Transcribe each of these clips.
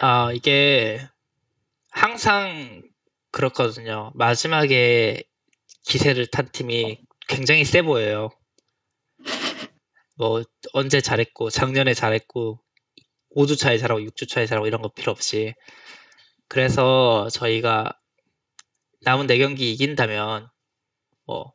아, 이게 항상 그렇거든요. 마지막에 기세를 탄 팀이 굉장히 세 보여요. 뭐, 언제 잘했고, 작년에 잘했고, 5주 차에 잘하고, 6주 차에 잘하고, 이런 거 필요 없이. 그래서 저희가 남은 4경기 이긴다면, 뭐,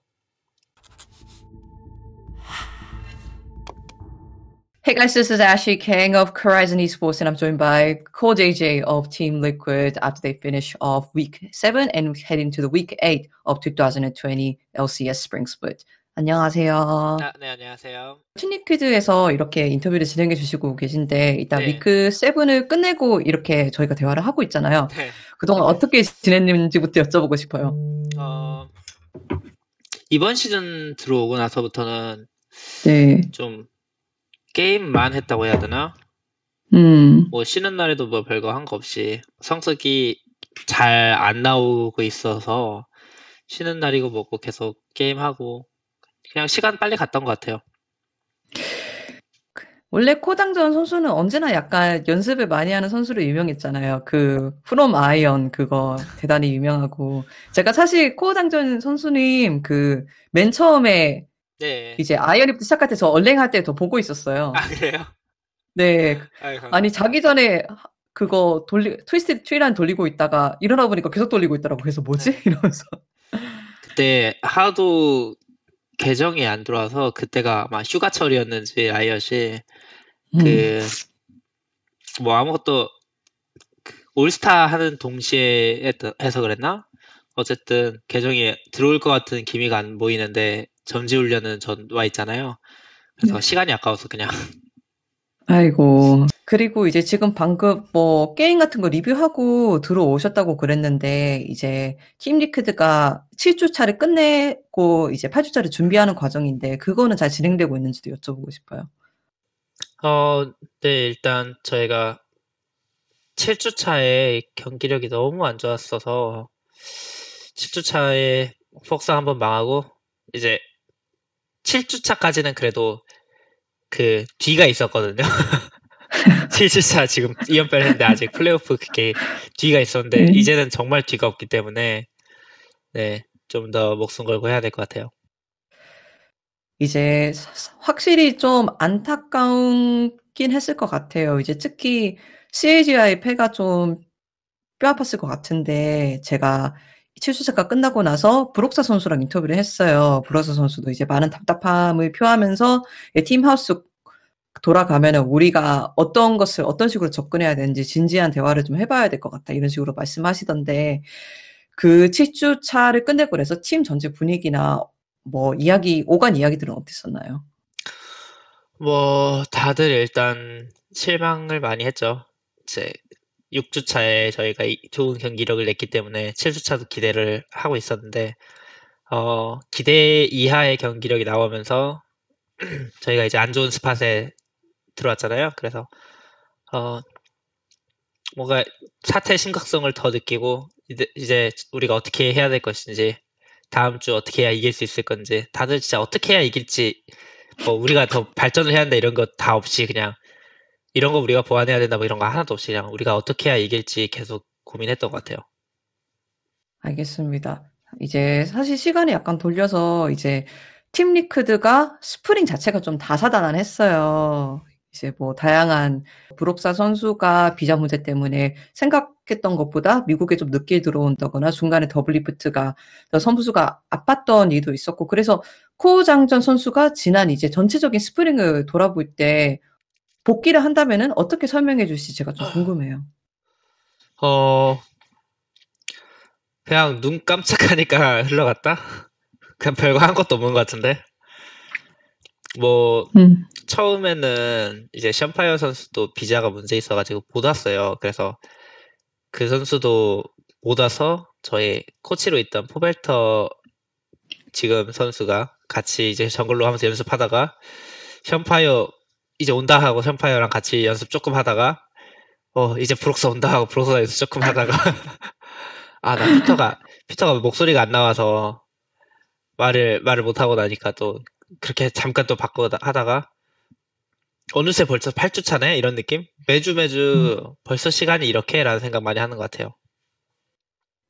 Hey guys, this is Ashley King of Horizon Esports, and I'm joined by Core JJ of Team Liquid after they finish off week 7 and head into the week 8 of 2020 LCS Spring Split. 안녕하세요. 네, 안녕하세요. 팀 리퀴드에서 이렇게 인터뷰를 진행해 주시고 계신데, 일단 네, 위크 7을 끝내고 이렇게 저희가 대화를 하고 있잖아요. 네. 그동안 어떻게 지냈는지부터 여쭤보고 싶어요. 어, 이번 시즌 들어오고 나서부터는 네. 좀 게임만 했다고 해야 되나? 음. 뭐 쉬는 날에도 뭐 별거 한 거 없이 성적이 잘 안 나오고 있어서 쉬는 날이고 뭐고 계속 게임하고 그냥 시간 빨리 갔던 것 같아요. 원래 코당전 선수는 언제나 약간 연습을 많이 하는 선수로 유명했잖아요. 그 프롬 아이언 그거 대단히 유명하고 제가 사실 코당전 선수님 그 맨 처음에 네. 이제 아이언리프트 시작할 때 저 얼랭할 때 더 보고 아, 있었어요. 그래요? 네. 아유, 아니 감사합니다. 자기 전에 그거 트위스티드 트위란 돌리고 있다가 일어나 보니까 계속 돌리고 있더라고. 그래서 뭐지? 네. 이러면서. 그때 하도 계정이 안 들어와서 그때가 아마 휴가철이었는지 라이엇이 음. 그 뭐 아무것도 올스타 하는 동시에 해서 그랬나? 어쨌든 계정이 들어올 것 같은 기미가 안 보이는데 전지훈련은 전 와 있잖아요. 그래서 네. 시간이 아까워서 그냥 아이고. 그리고 이제 지금 방금 뭐 게임 같은 거 리뷰하고 들어오셨다고 그랬는데 이제 팀 리퀴드가 7주차를 끝내고 이제 8주차를 준비하는 과정인데 그거는 잘 진행되고 있는지도 여쭤보고 싶어요. 네, 일단 저희가 7주 차에 경기력이 너무 안 좋았어서 7주 차에 폭삭 한번 망하고 이제 7주 차까지는 그래도 그 뒤가 있었거든요. 7주 차 지금 2연패를 했는데 아직 플레이오프 그게 뒤가 있었는데 네. 이제는 정말 뒤가 없기 때문에 네, 좀 더 목숨 걸고 해야 될 것 같아요. 이제 확실히 좀 안타깝긴 했을 것 같아요. 이제 특히 CAGI 패가 좀 뼈아팠을 것 같은데 제가 7주차가 끝나고 나서 브록사 선수랑 인터뷰를 했어요. 브록사 선수도 이제 많은 답답함을 표하면서 팀하우스 돌아가면은 우리가 어떤 것을 어떤 식으로 접근해야 되는지 진지한 대화를 좀 해봐야 될 것 같다. 이런 식으로 말씀하시던데 그 7주차를 끝내고 나서 팀 전체 분위기나 뭐 이야기, 오간 이야기들은 어땠었나요? 뭐 다들 일단 실망을 많이 했죠. 이제 6주 차에 저희가 좋은 경기력을 냈기 때문에 7주 차도 기대를 하고 있었는데 기대 이하의 경기력이 나오면서 저희가 이제 안 좋은 스팟에 들어왔잖아요. 그래서 어, 뭔가 사태의 심각성을 더 느끼고 이제 우리가 어떻게 해야 될 것인지 다음 주 어떻게 해야 이길 수 있을 건지 다들 진짜 어떻게 해야 이길지 뭐 우리가 더 발전을 해야 한다 이런 거 다 없이 그냥 이런 거 우리가 보완해야 된다 뭐 이런 거 하나도 없이 그냥 우리가 어떻게 해야 이길지 계속 고민했던 것 같아요. 알겠습니다. 이제 사실 시간이 약간 돌려서 이제 팀 리크드가 스프링 자체가 좀 다사다난했어요. 이제 뭐 다양한 브록사 선수가 비자 문제 때문에 생각했던 것보다 미국에 좀 늦게 들어온다거나 중간에 더블 리프트가 선수가 아팠던 일도 있었고 그래서 코우 장전 선수가 지난 이제 전체적인 스프링을 돌아볼 때 복귀를 한다면은 어떻게 설명해 주실지 제가 좀 궁금해요. 어, 그냥 눈 깜짝하니까 흘러갔다? 그냥 별거 한 것도 없는 것 같은데? 뭐, 음. 처음에는 이제 샴파이어 선수도 비자가 문제 있어가지고 못 왔어요. 그래서 그 선수도 못 와서 저희 코치로 있던 포벨터 지금 선수가 같이 이제 정글로 하면서 연습하다가 샴파이어 이제 온다 하고 샴파이어랑 같이 연습 조금 하다가 이제 브록스 온다 하고 브록스 연습 조금 하다가 아, 나 피터가 목소리가 안 나와서 말을 못 하고 나니까 또 그렇게 잠깐 또 바꿔 하다가 어느새 벌써 8주 차네? 이런 느낌? 매주 음. 매주 벌써 시간이 이렇게? 라는 생각 많이 하는 것 같아요.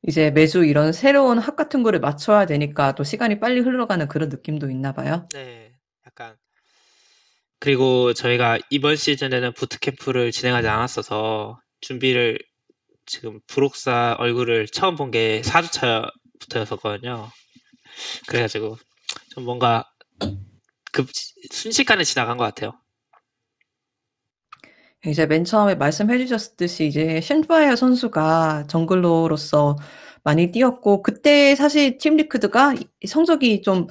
이제 매주 이런 새로운 학 같은 거를 맞춰야 되니까 또 시간이 빨리 흘러가는 그런 느낌도 있나 봐요. 네, 약간. 그리고 저희가 이번 시즌에는 부트캠프를 진행하지 않았어서 준비를 지금 부록사 얼굴을 처음 본 게 4주 차부터였었거든요. 그래가지고 좀 뭔가 순식간에 지나간 것 같아요. 이제 맨 처음에 말씀해 주셨듯이 이제 쉔파이어 선수가 정글러로서 많이 뛰었고 그때 사실 팀 리퀴드가 성적이 좀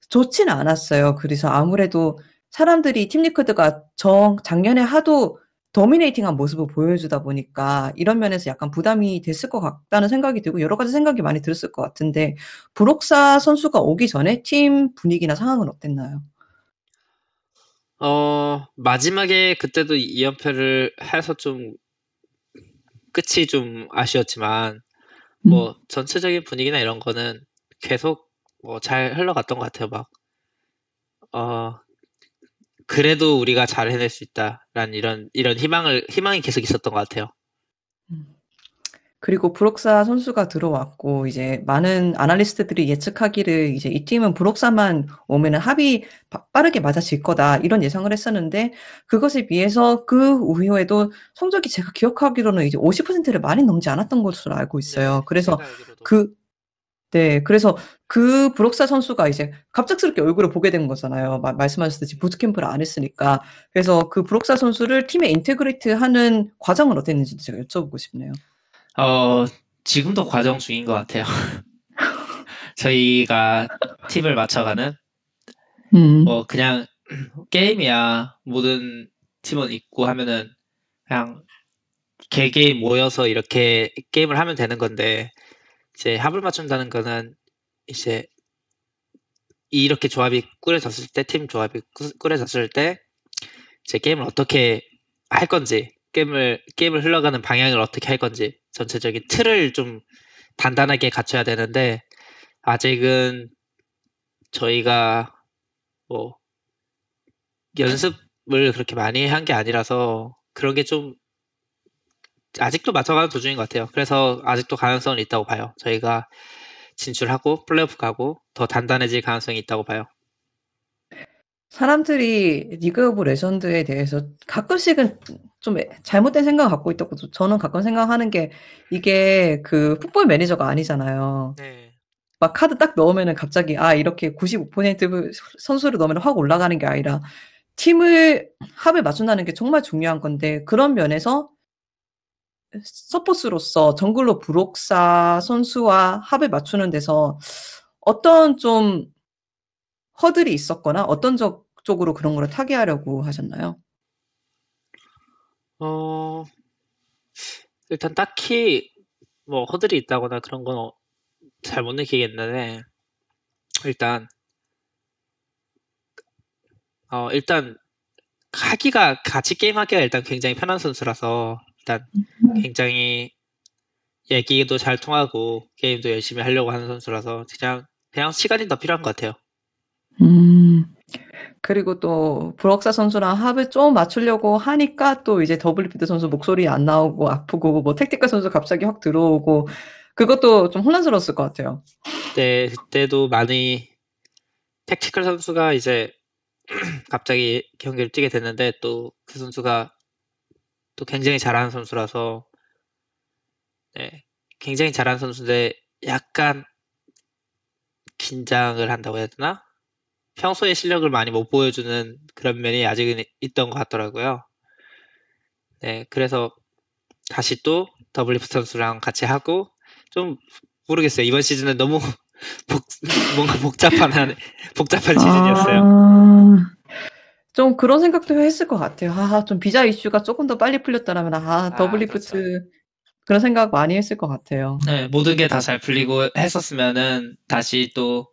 좋지는 않았어요. 그래서 아무래도 사람들이 팀 리퀴드가 작년에 하도 도미네이팅한 모습을 보여주다 보니까 이런 면에서 약간 부담이 됐을 것 같다는 생각이 들고 여러 가지 생각이 많이 들었을 것 같은데 브록사 선수가 오기 전에 팀 분위기나 상황은 어땠나요? 마지막에 그때도 2연패를 해서 좀 끝이 좀 아쉬웠지만 음. 뭐 전체적인 분위기나 이런 거는 계속 뭐 잘 흘러갔던 것 같아요. 막 어, 그래도 우리가 잘 해낼 수 있다라는 이런 희망이 계속 있었던 것 같아요. 음. 그리고 브록사 선수가 들어왔고 이제 많은 아날리스트들이 예측하기를 이제 이 팀은 브록사만 오면은 합이 빠르게 맞아질 거다 이런 예상을 했었는데 그것에 비해서 그 이후에도 성적이 제가 기억하기로는 이제 50%를 많이 넘지 않았던 것으로 알고 있어요. 네, 그래서 제가 알기로도. 그 네, 그래서 그 브록사 선수가 이제 갑작스럽게 얼굴을 보게 된 거잖아요. 말씀하셨듯이 음. 부트캠프를 안 했으니까. 그래서 그 브록사 선수를 팀에 인테그레이트 하는 과정은 어땠는지 제가 여쭤보고 싶네요. 어, 지금도 과정 중인 것 같아요. 저희가 팀을 맞춰가는 음. 뭐 그냥 게임이야 모든 팀원 있고 하면은 그냥 개개인 모여서 이렇게 게임을 하면 되는 건데 이제 합을 맞춘다는 거는 이제 이렇게 조합이 꾸려졌을 때 팀 조합이 꾸려졌을 때 이제 게임을 어떻게 할 건지 게임을 흘러가는 방향을 어떻게 할 건지 전체적인 틀을 좀 단단하게 갖춰야 되는데 아직은 저희가 뭐 연습을 그렇게 많이 한 게 아니라서 그런 게 좀 아직도 맞춰가는 도중인 것 같아요. 그래서 아직도 가능성은 있다고 봐요. 저희가 진출하고 플레이오프 가고 더 단단해질 가능성이 있다고 봐요. 사람들이 리그 오브 레전드에 대해서 가끔씩은 좀 잘못된 생각을 갖고 있다고 저는 가끔 생각하는 게 이게 그 풋볼 매니저가 아니잖아요. 네. 막 카드 딱 넣으면은 갑자기 아 이렇게 95% 선수를 넣으면 확 올라가는 게 아니라 팀을 합을 맞춘다는 게 정말 중요한 건데 그런 면에서 서포스로서 정글로 브록사 선수와 합을 맞추는 데서 어떤 좀 허들이 있었거나 어떤 쪽으로 그런 거를 타개하려고 하셨나요? 어, 일단 딱히 뭐 허들이 있다거나 그런 건 잘 못 느끼겠는데 일단 일단 같이 게임하기가 일단 굉장히 편한 선수라서 일단 굉장히 얘기도 잘 통하고 게임도 열심히 하려고 하는 선수라서 그냥 시간이 더 필요한 것 같아요. 음. 그리고 또 브럭사 선수랑 합을 좀 맞추려고 하니까 또 이제 더블리피드 선수 목소리 안 나오고 아프고 뭐 택티컬 선수 갑자기 확 들어오고 그것도 좀 혼란스러웠을 것 같아요. 그때도 많이 택티컬 선수가 이제 갑자기 경기를 뛰게 됐는데 또 그 선수가 또 굉장히 잘하는 선수라서 네, 굉장히 잘하는 선수인데 약간 긴장을 한다고 해야 되나? 평소에 실력을 많이 못 보여주는 그런 면이 아직은 있던 것 같더라고요. 네, 그래서 다시 또 더블리프 선수랑 같이 하고 좀 모르겠어요. 이번 시즌은 너무 복- 뭔가 복잡한 시즌이었어요. 아, 좀 그런 생각도 했을 것 같아요. 아, 좀 비자 이슈가 조금 더 빨리 풀렸더라면, 아, 아, 그렇죠. 더블리프트 그런 생각 많이 했을 것 같아요. 네, 모든 게 다 잘 풀리고 했었으면은 다시 또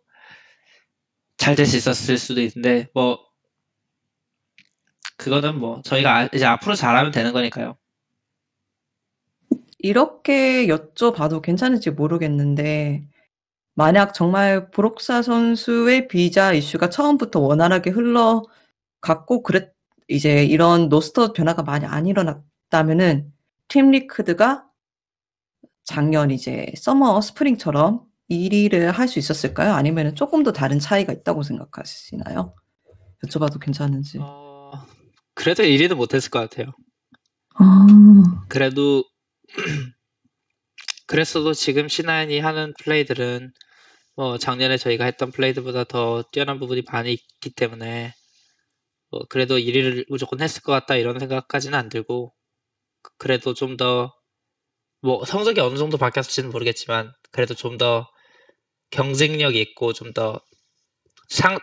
잘 될 수 있었을 수도 있는데 뭐 그거는 뭐 저희가 이제 앞으로 잘하면 되는 거니까요. 이렇게 여쭤봐도 괜찮을지 모르겠는데, 만약 정말 브록사 선수의 비자 이슈가 처음부터 원활하게 흘러갔고, 이제 이런 로스터 변화가 많이 안 일어났다면은 팀 리크드가 작년 이제 서머 스프링처럼 1위를 할 수 있었을까요? 아니면은 조금 더 다른 차이가 있다고 생각하시나요? 여쭤봐도 괜찮은지. 어, 그래도 1위는 못했을 것 같아요. 아, 그래도 그랬어도 지금 C9이 하는 플레이들은 작년에 저희가 했던 플레이들보다 더 뛰어난 부분이 많이 있기 때문에 그래도 1위를 무조건 했을 것 같다 이런 생각까지는 안 들고 그래도 좀 더 성적이 어느 정도 바뀌었을지는 모르겠지만 그래도 좀 더 경쟁력이 있고 좀 더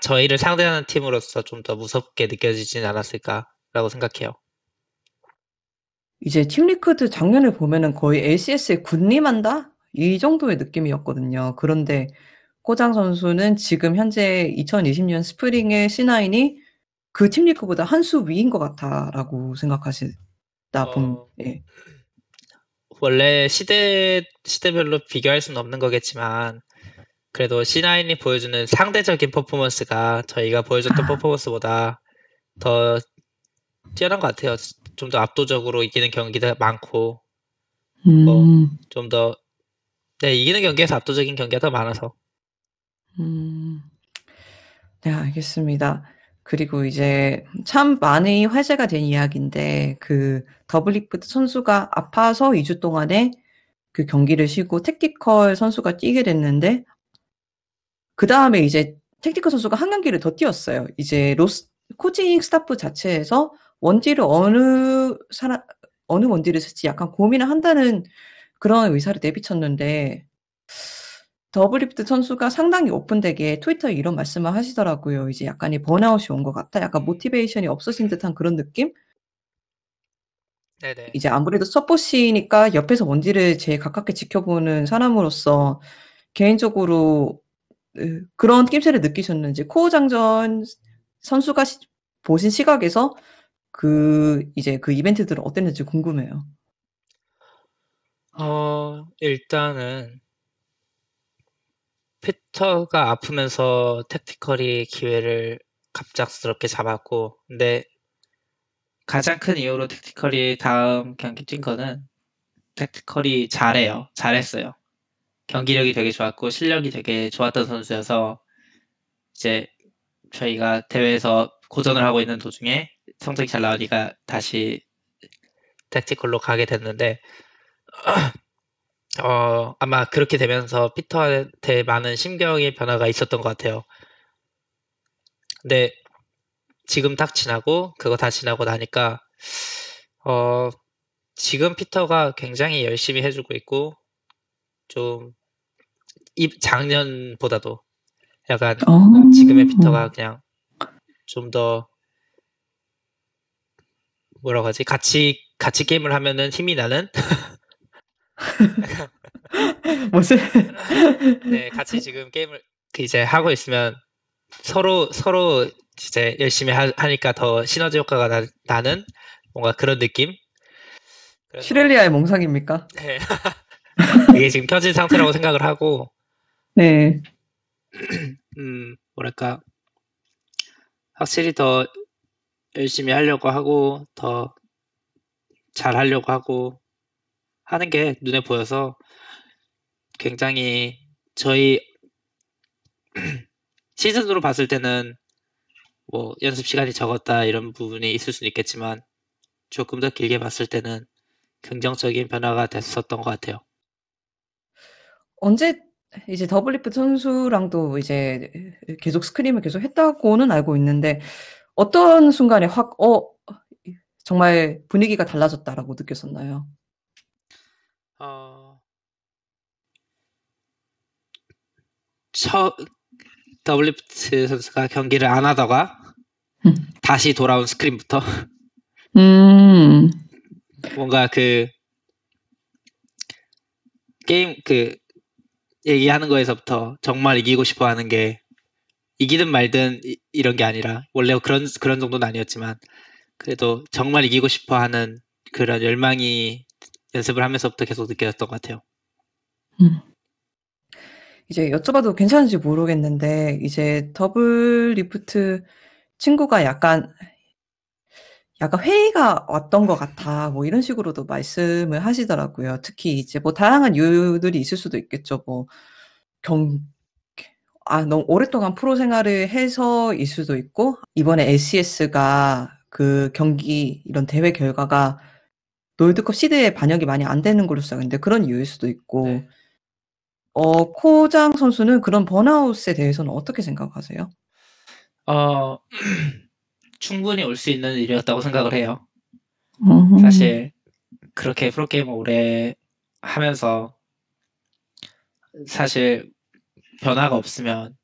저희를 상대하는 팀으로서 좀 더 무섭게 느껴지진 않았을까라고 생각해요. 이제 팀 리크드 작년에 보면은 거의 LCS에 군림한다? 이 정도의 느낌이었거든요. 그런데 꼬장 선수는 지금 현재 2020년 스프링의 C9이 그 팀 리크보다 한 수 위인 것 같아라고 생각하시다 본, 어, 예. 원래 시대별로 비교할 수는 없는 거겠지만 그래도 C9이 보여주는 상대적인 퍼포먼스가 저희가 보여줬던 아, 퍼포먼스보다 더 뛰어난 것 같아요. 좀 더 압도적으로 이기는 경기도 많고, 좀 더, 네, 이기는 경기에서 압도적인 경기가 더 많아서. 음. 네, 알겠습니다. 그리고 이제 참 많이 화제가 된 이야기인데 그 더블리프트 선수가 아파서 2주 동안에 그 경기를 쉬고 택티컬 선수가 뛰게 됐는데 그다음에 이제 택티컬 선수가 한 경기를 더 뛰었어요. 이제 코칭 스타프 자체에서 원딜을 어느 원딜을 쓸지 약간 고민을 한다는 그런 의사를 내비쳤는데 더블리프트 선수가 상당히 오픈되게 트위터에 이런 말씀을 하시더라고요. 이제 약간의 번아웃이 온 것 같다. 약간 모티베이션이 없어진 듯한 그런 느낌? 네네. 이제 아무래도 서포시니까 옆에서 원딜을 제일 가깝게 지켜보는 사람으로서 개인적으로 그런 낌새를 느끼셨는지 코어 장전 선수가 보신 시각에서 이제 그 이벤트들은 어땠는지 궁금해요. 일단은, 피터가 아프면서 택티컬이 기회를 갑작스럽게 잡았고, 근데 가장 큰 이유로 택티컬이 다음 경기 뛴 거는 택티컬이 잘해요. 잘했어요. 경기력이 되게 좋았고, 실력이 되게 좋았던 선수여서, 이제 저희가 대회에서 고전을 하고 있는 도중에 성적이 잘 나오니까 다시 택티컬로 가게 됐는데 아마 그렇게 되면서 피터한테 많은 심경의 변화가 있었던 것 같아요. 근데 지금 딱 지나고 그거 다 지나고 나니까 어, 지금 피터가 굉장히 열심히 해주고 있고 좀 작년보다도 약간 지금의 어. 피터가 그냥 좀 더 뭐라고 하지? 같이 게임을 하면은 힘이 나는? 무슨 네, 같이 지금 게임을 이제 하고 있으면 서로 이제 열심히 하니까 더 시너지 효과가 나는 뭔가 그런 느낌? 그래서 슈렐리아의 몽상입니까? 네, 그게 지금 켜진 상태라고 생각을 하고 네. 뭐랄까 확실히 더 열심히 하려고 하고 더 잘하려고 하고 하는 게 눈에 보여서 굉장히 저희 시즌으로 봤을 때는 뭐 연습 시간이 적었다 이런 부분이 있을 수는 있겠지만 조금 더 길게 봤을 때는 긍정적인 변화가 됐었던 것 같아요. 언제 이제 더블리프 선수랑도 이제 계속 스크림을 계속 했다고는 알고 있는데 어떤 순간에 확 정말 분위기가 달라졌다라고 느꼈었나요? 어, 처 더블리프트 선수가 경기를 안 하다가 음. 다시 돌아온 스크린부터 음. 뭔가 그 게임 얘기하는 거에서부터 정말 이기고 싶어 하는 게 이기든 말든 이런 게 아니라 원래 그런 정도는 아니었지만 그래도 정말 이기고 싶어 하는 그런 열망이 연습을 하면서부터 계속 느껴졌던 것 같아요. 음. 이제 여쭤봐도 괜찮은지 모르겠는데 이제 더블 리프트 친구가 약간 약간 회의가 왔던 것 같아. 뭐 이런 식으로도 말씀을 하시더라고요. 특히 이제 뭐 다양한 이유들이 있을 수도 있겠죠. 뭐 경, 너무 오랫동안 프로 생활을 해서일 수도 있고, 이번에 LCS가 그 경기, 이런 대회 결과가 롤드컵 시드에 반영이 많이 안 되는 걸로 시작했는데 그런 이유일 수도 네. 있고, 코장 선수는 그런 번아웃에 대해서는 어떻게 생각하세요? 어, 충분히 올 수 있는 일이었다고 생각을 해요. 음, 사실 그렇게 프로게이머 오래 하면서 사실 변화가 없으면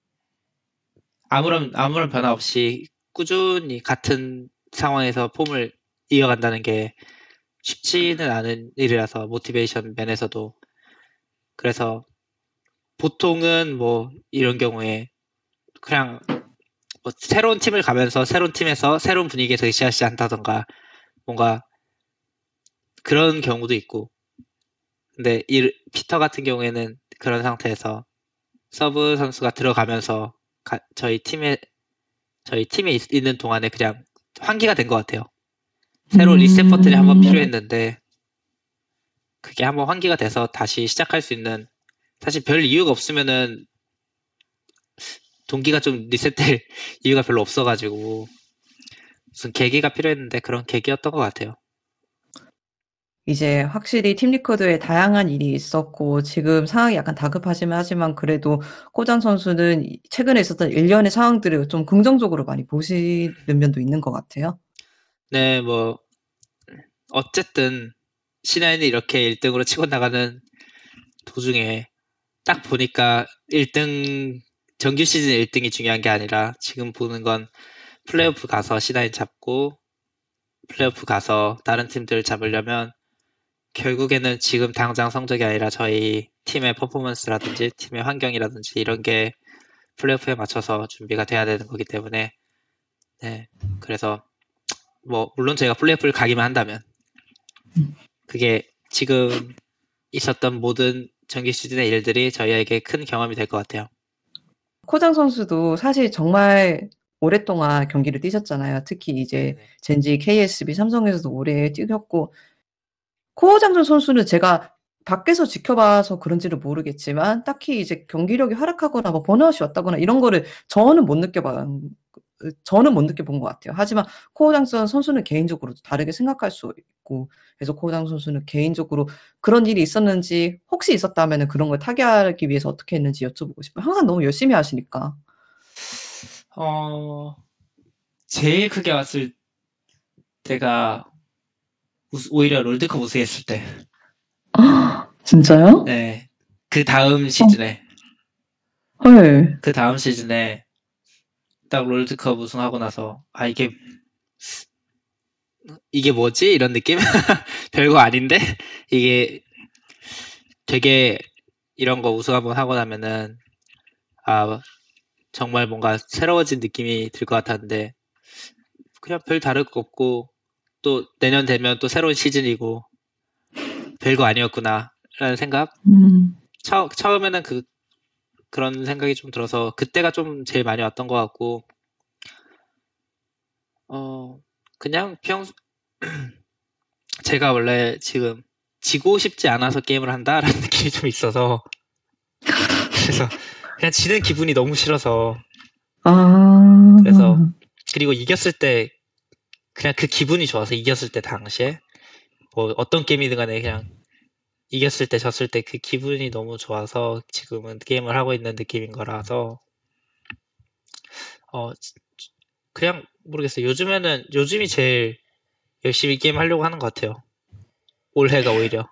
아무런 변화 없이 꾸준히 같은 상황에서 폼을 이어간다는 게 쉽지는 않은 일이라서 모티베이션 면에서도 그래서 보통은 뭐 이런 경우에 그냥 뭐 새로운 팀을 가면서 새로운 팀에서 새로운 분위기에서 으쌰으쌰 한다던가 뭔가 그런 경우도 있고 근데 피터 같은 경우에는 그런 상태에서 서브 선수가 들어가면서 저희 팀에 있는 동안에 그냥 환기가 된 것 같아요. 새로 리셋 버튼이 한번 음, 필요했는데 그게 한번 환기가 돼서 다시 시작할 수 있는 사실 별 이유가 없으면은 동기가 좀 리셋될 이유가 별로 없어가지고 무슨 계기가 필요했는데 그런 계기였던 것 같아요. 이제 확실히 팀 리커드에 다양한 일이 있었고, 지금 상황이 약간 다급하지만 하지만 그래도 코장 선수는 최근에 있었던 일련의 상황들을 좀 긍정적으로 많이 보시는 면도 있는 것 같아요. 네, 뭐 어쨌든 신화인이 이렇게 1등으로 치고 나가는 도중에 딱 보니까 1등 정규 시즌 1등이 중요한 게 아니라 지금 보는 건 플레이오프 가서 신화인 잡고 플레이오프 가서 다른 팀들 잡으려면 결국에는 지금 당장 성적이 아니라 저희 팀의 퍼포먼스라든지 팀의 환경이라든지 이런 게 플레이오프에 맞춰서 준비가 돼야 되는 거기 때문에 네. 그래서 뭐 물론 저희가 플레이오프를 가기만 한다면 그게 지금 있었던 모든 정규 시즌의 일들이 저희에게 큰 경험이 될 것 같아요. 코장 선수도 사실 정말 오랫동안 경기를 뛰셨잖아요. 특히 이제 네네. 젠지, KSB, 삼성에서도 오래 뛰셨고, 코장준 선수는 제가 밖에서 지켜봐서 그런지를 모르겠지만 딱히 이제 경기력이 하락하거나 뭐 번아웃이 왔다거나 이런 거를 저는 못 느껴본 것 같아요. 하지만 코호장선 선수는 개인적으로도 다르게 생각할 수 있고 그래서 코호장 선수는 개인적으로 그런 일이 있었는지 혹시 있었다면 그런 걸 타개하기 위해서 어떻게 했는지 여쭤보고 싶어요. 항상 너무 열심히 하시니까. 어, 제일 크게 왔을 때가 오히려 롤드컵 우승했을 때. 진짜요? 네. 그 다음 어, 시즌에, 헐. 그 다음 시즌에 딱 롤드컵 우승하고 나서, 아, 이게 뭐지? 이런 느낌? 별거 아닌데? 이게 되게 이런 거 우승 한번 하고 나면은, 아, 정말 뭔가 새로워진 느낌이 들 것 같았는데, 그냥 별 다를 거 없고, 또 내년 되면 또 새로운 시즌이고, 별거 아니었구나, 라는 생각? 음. 처음에는 그런 생각이 좀 들어서, 그때가 좀 제일 많이 왔던 것 같고, 어, 그냥 제가 원래 지금 지고 싶지 않아서 게임을 한다라는 느낌이 좀 있어서, 그래서 그냥 지는 기분이 너무 싫어서, 그래서, 아, 그리고 이겼을 때, 그냥 그 기분이 좋아서 이겼을 때 당시에, 뭐 어떤 게임이든 간에 그냥 이겼을 때 졌을 때 그 기분이 너무 좋아서 지금은 게임을 하고 있는 느낌인 거라서, 어, 그냥 모르겠어요. 요즘이 제일 열심히 게임 하려고 하는 것 같아요. 올해가 오히려.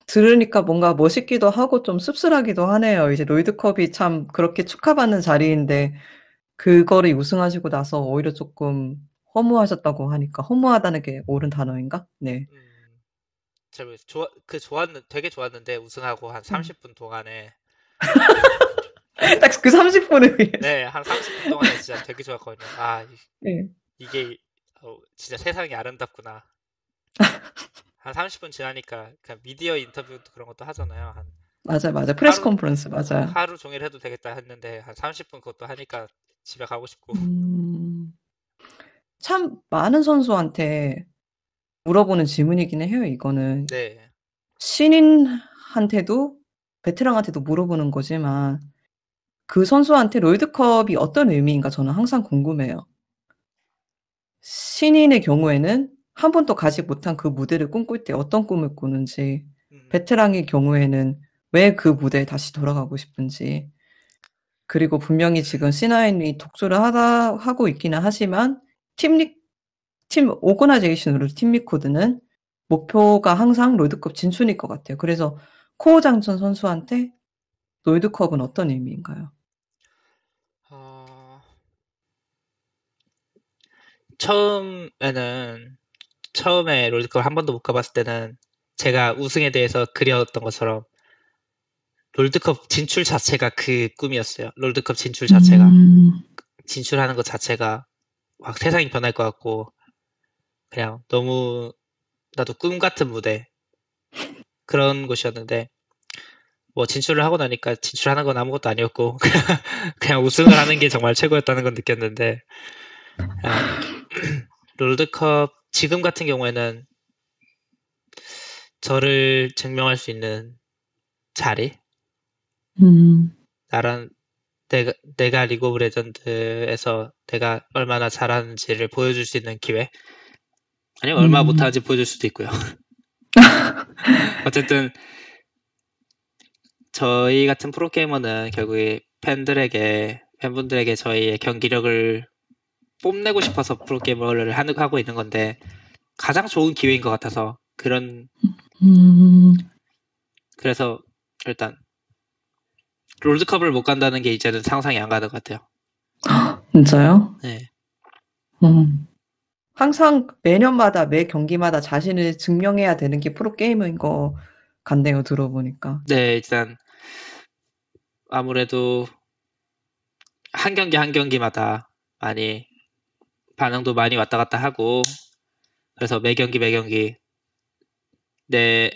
들으니까 뭔가 멋있기도 하고 좀 씁쓸하기도 하네요. 이제 롤드컵이 참 그렇게 축하받는 자리인데 그거를 우승하시고 나서 오히려 조금 허무하셨다고 하니까 허무하다는 게 옳은 단어인가? 네. 잘 모르겠어요. 되게 좋았는데 우승하고 한 음. 30분 동안에, 딱 그 30분을 위해서. 네, 한 30분 동안에 진짜 되게 좋았거든요. 아, 네. 이게 진짜 세상이 아름답구나. 한 30분 지나니까 그냥 미디어 인터뷰 그런 것도 하잖아요. 한 맞아요, 맞아요. 프레스 하루, 컨퍼런스 맞아요. 하루 종일 해도 되겠다 했는데 한 30분 그것도 하니까 집에 가고 싶고. 음. 참 많은 선수한테 물어보는 질문이기는 해요, 이거는. 네. 신인한테도 베테랑한테도 물어보는 거지만 그 선수한테 롤드컵이 어떤 의미인가 저는 항상 궁금해요. 신인의 경우에는 한 번도 가지 못한 그 무대를 꿈꿀 때 어떤 꿈을 꾸는지, 음, 베테랑의 경우에는 왜 그 무대에 다시 돌아가고 싶은지, 그리고 분명히 지금 C9이 독주를 하고 있기는 하지만 팀 오거나이제이션으로 팀 리코드는 목표가 항상 롤드컵 진출일 것 같아요. 그래서 코어 장전 선수한테 롤드컵은 어떤 의미인가요? 어, 처음에는 처음에 롤드컵 한 번도 못 가봤을 때는 제가 우승에 대해서 그려왔던 것처럼 롤드컵 진출 자체가 그 꿈이었어요. 롤드컵 진출 자체가. 음, 진출하는 것 자체가 막 세상이 변할 것 같고 그냥 너무 나도 꿈 같은 무대 그런 곳이었는데 뭐 진출을 하고 나니까 진출하는 건 아무것도 아니었고 그냥 우승을 하는 게 정말 최고였다는 건 느꼈는데 그냥 롤드컵 지금 같은 경우에는 저를 증명할 수 있는 자리 음, 나란 내가 리그 오브 레전드에서 내가 얼마나 잘하는지를 보여줄 수 있는 기회 아니면 얼마나 음, 못하는지 보여줄 수도 있고요. 어쨌든 저희 같은 프로게이머는 결국에 팬분들에게 저희의 경기력을 뽐내고 싶어서 프로게이머를 하고 있는 건데 가장 좋은 기회인 것 같아서 음, 그래서 일단 롤드컵을 못 간다는 게 이제는 상상이 안 가는 것 같아요. 진짜요? 네. 음. 항상 매년마다 매 경기마다 자신을 증명해야 되는 게 프로게이머인 것 같네요, 들어보니까. 네, 일단 아무래도 한 경기 한 경기마다 많이 반응도 많이 왔다 갔다 하고 그래서 매 경기 내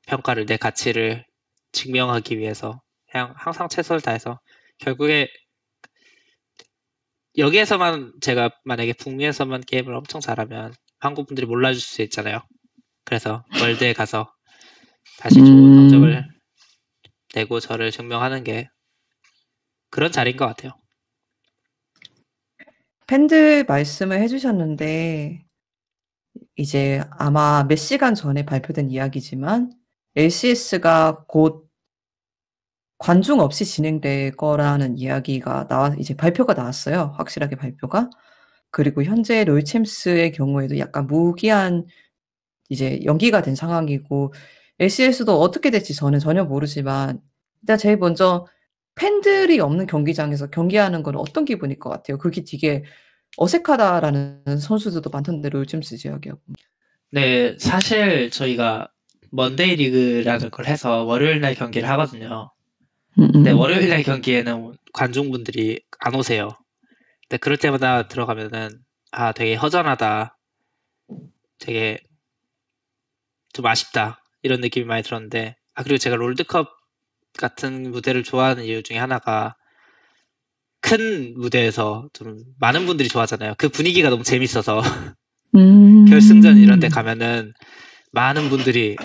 평가를 내 가치를 증명하기 위해서 그냥 항상 최선을 다해서 결국에 여기에서만 제가 만약에 북미에서만 게임을 엄청 잘하면 한국 분들이 몰라줄 수 있잖아요. 그래서 월드에 가서 다시 좋은 성적을 음, 내고 저를 증명하는 게 그런 자리인 것 같아요. 팬들 말씀을 해주셨는데, 이제 아마 몇 시간 전에 발표된 이야기지만, LCS가 곧 관중 없이 진행될 거라는 이야기가 이제 발표가 나왔어요. 확실하게 발표가. 그리고 현재 롤챔스의 경우에도 약간 무기한 이제 연기가 된 상황이고, LCS도 어떻게 될지 저는 전혀 모르지만, 일단 제일 먼저 팬들이 없는 경기장에서 경기하는 건 어떤 기분일 것 같아요? 그게 되게 어색하다라는 선수들도 많던데, 롤챔스 이야기하고. 네, 사실 저희가 먼데이 리그라는 걸 해서 월요일 날 경기를 하거든요. 음, 음, 근데 음. 월요일 날 경기에는 관중분들이 안 오세요. 근데 그럴 때마다 들어가면은 아, 되게 허전하다. 되게 좀 아쉽다. 이런 느낌이 많이 들었는데 아, 그리고 제가 롤드컵 같은 무대를 좋아하는 이유 중에 하나가 큰 무대에서 좀 많은 분들이 좋아하잖아요. 그 분위기가 너무 재밌어서 결승전 이런 데 음, 가면은 많은 분들이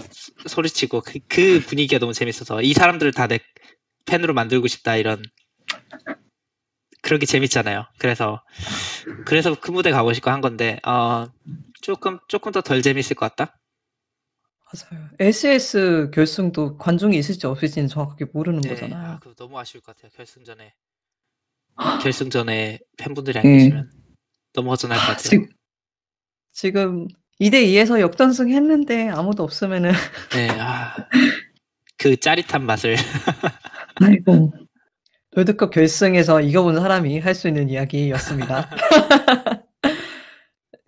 소리치고 그 분위기가 너무 재밌어서 이 사람들을 다 내 팬으로 만들고 싶다 이런 그런 게 재밌잖아요. 그래서 그 무대 가고 싶고 한 건데 조금 더 덜 재밌을 것 같다. 맞아요. SS 결승도 관중이 있을지 없을지는 정확하게 모르는 네, 거잖아요. 그거 너무 아쉬울 것 같아요. 결승전에 팬분들이 안 예. 계시면 너무 허전할 것 같아요. 지금, 지금 2대2에서 역전승 했는데 아무도 없으면은, 네, 그 짜릿한 맛을 아이고. 롤드컵 결승에서 이겨본 사람이 할 수 있는 이야기였습니다.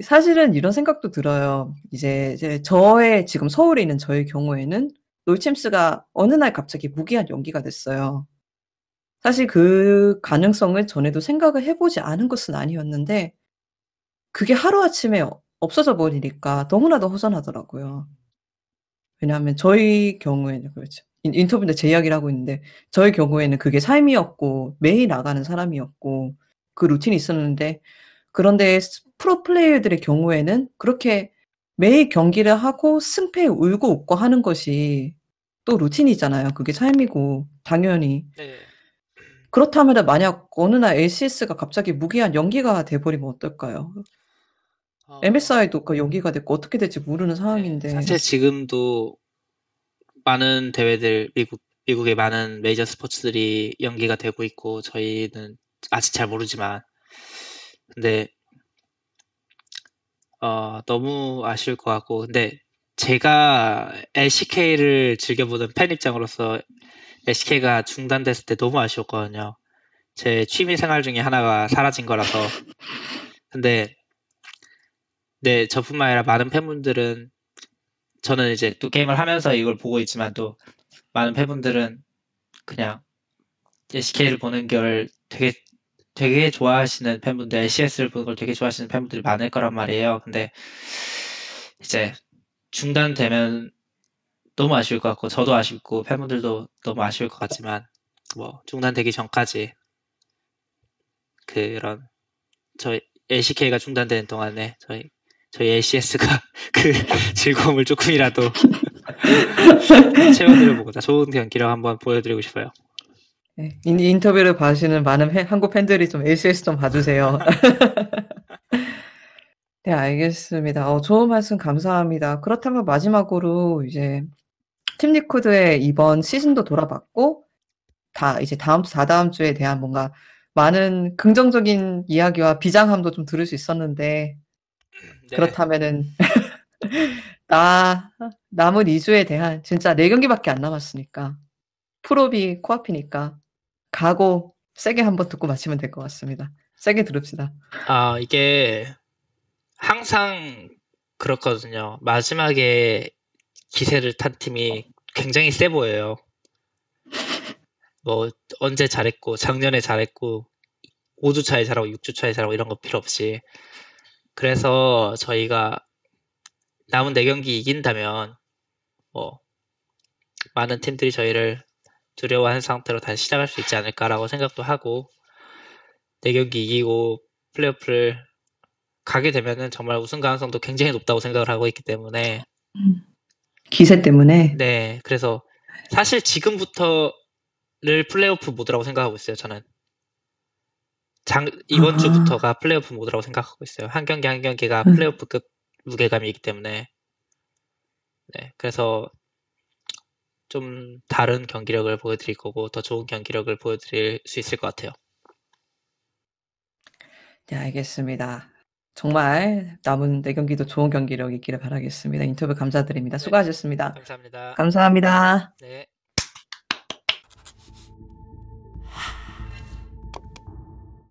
사실은 이런 생각도 들어요. 이제 저의 지금 서울에 있는 저의 경우에는 롤챔스가 어느 날 갑자기 무기한 연기가 됐어요. 사실 그 가능성을 전에도 생각을 해보지 않은 것은 아니었는데 그게 하루아침에 없어져 버리니까 너무나도 허전하더라고요. 왜냐하면 저희 경우에는 그렇죠. 인터뷰인데 제 이야기를 하고 있는데 저희 경우에는 그게 삶이었고 매일 나가는 사람이었고 그 루틴이 있었는데 그런데 프로 플레이어들의 경우에는 그렇게 매일 경기를 하고 승패에 울고 웃고 하는 것이 또 루틴이잖아요. 그게 삶이고 당연히. 네. 그렇다면 만약 어느 날 LCS가 갑자기 무기한 연기가 돼버리면 어떨까요? 어, MSI도 그 연기가 됐고 어떻게 될지 모르는 네. 상황인데. 사실 지금도 많은 대회들, 미국의 많은 메이저 스포츠들이 연기가 되고 있고, 저희는 아직 잘 모르지만, 근데, 너무 아쉬울 것 같고, 근데 제가 LCK를 즐겨보는 팬 입장으로서 LCK가 중단됐을 때 너무 아쉬웠거든요. 제 취미 생활 중에 하나가 사라진 거라서. 근데, 네, 저뿐만 아니라 많은 팬분들은, 저는 이제 또 게임을 하면서 이걸 보고 있지만 또 많은 팬분들은 그냥 SK를 보는 걸 되게 좋아하시는 팬분들, LCS를 보는 걸 되게 좋아하시는 팬분들이 많을 거란 말이에요. 근데 이제 중단되면 너무 아쉬울 것 같고, 저도 아쉽고, 팬분들도 너무 아쉬울 것 같지만, 뭐, 중단되기 전까지 그런, 저희 LCK가 중단되는 동안에 저희 LCS가 그 즐거움을 조금이라도 채워드려보고자 좋은 경기력 한번 보여드리고 싶어요. 네, 인터뷰를 봐주시는 많은 한국 팬들이 좀 LCS 좀 봐주세요. 네, 알겠습니다. 좋은 말씀 감사합니다. 그렇다면 마지막으로 이제 팀 리퀴드의 이번 시즌도 돌아봤고, 이제 다음 주, 다다음 주에 대한 뭔가 많은 긍정적인 이야기와 비장함도 좀 들을 수 있었는데, 네. 그렇다면은, 남은 2주에 대한 진짜 4경기밖에 안 남았으니까, 프로비 코앞이니까, 각오 세게 한번 듣고 마치면 될 것 같습니다. 세게 들읍시다. 이게 항상 그렇거든요. 마지막에 기세를 탄 팀이 굉장히 세 보여요. 뭐 언제 잘했고 작년에 잘했고 5주 차에 잘하고 6주 차에 잘하고 이런 거 필요 없이 그래서 저희가 남은 4경기 이긴다면 뭐 많은 팀들이 저희를 두려워하는 상태로 다시 시작할 수 있지 않을까라고 생각도 하고 4경기 이기고 플레이오프를 가게 되면은 정말 우승 가능성도 굉장히 높다고 생각을 하고 있기 때문에 기세 때문에. 네 그래서 사실 지금부터를 플레이오프 모드라고 생각하고 있어요. 저는 이번 아, 주부터가 플레이오프 모드라고 생각하고 있어요. 한 경기 한 경기가 음. 플레이오프급 무게감이기 때문에. 네, 그래서 좀 다른 경기력을 보여드릴 거고, 더 좋은 경기력을 보여드릴 수 있을 것 같아요. 네, 알겠습니다. 정말 남은 4경기도 좋은 경기력 있기를 바라겠습니다. 인터뷰 감사드립니다. 네, 수고하셨습니다. 감사합니다. 감사합니다. 네.